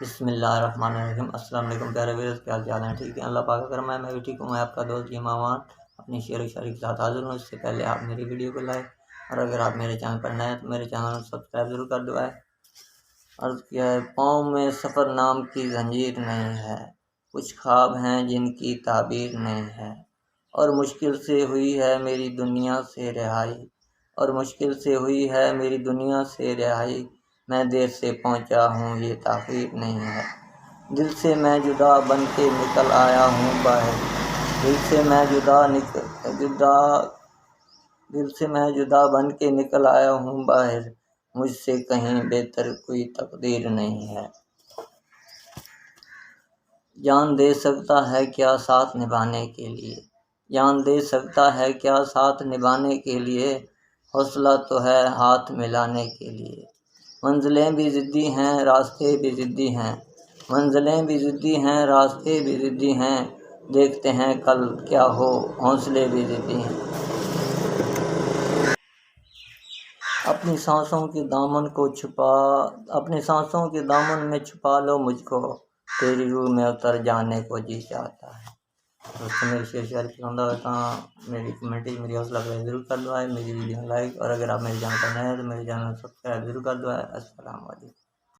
بسم اللہ الرحمن الرحیم۔ السلام علیکم پیارے ویورز، کیا حال چال ہیں؟ ٹھیک ہے، اللہ پاک کا کرم ہے، میں بھی ٹھیک ہوں۔ میں آپ کا دوست امامان اپنی شعر و شاعری کے ساتھ حاضر ہوں۔ اس سے پہلے آپ میری ویڈیو کو لائک، اور اگر آپ میرے چینل پر نئے ہیں تو میرے چینل کو سبسکرائب ضرور کر دو۔ عرض کیا ہے، پاؤں میں سفر نام کی زنجیر نہیں ہے، کچھ خواب ہیں جن کی تعبیر نہیں ہے، اور مشکل سے ہوئی ہے میری دنیا سے رہائی، اور مشکل سے ہوئی ہے میری دنیا سے رہائی، میں دیر سے پہنچا ہوں یہ تاخیر نہیں ہے، دل سے میں جدا بن کے نکل آیا ہوں باہر، دل سے میں جدا بن کے نکل آیا ہوں باہر، مجھ سے کہیں بہتر کوئی تقدیر نہیں ہے، جان دے سکتا ہے کیا ساتھ نبھانے کے لیے، جان دے سکتا ہے کیا ساتھ نبھانے کے لیے، حوصلہ تو ہے ہاتھ ملانے کے لیے، منزلیں بھی ضدی ہیں راستے بھی ضدی ہیں، منزلیں بھی ضدی ہیں راستے بھی ضدی ہیں، دیکھتے ہیں کل کیا ہو حوصلے بھی ضدی ہیں، اپنی سانسوں کے دامن میں چھپا لو مجھ کو، تیری روح میں اتر جانے کو جی چاہتا ہے۔ دوستوں، میری شیئر پسند آئے تو میری کمنٹی میری حوصلہ افزائی ضرور کر دو، میری ویڈیو لائک، اور اگر آپ میرے چینل پر نئے ہیں تو میرے چینل کو سبسکرائب ضرور کر دو۔ السلام علیکم۔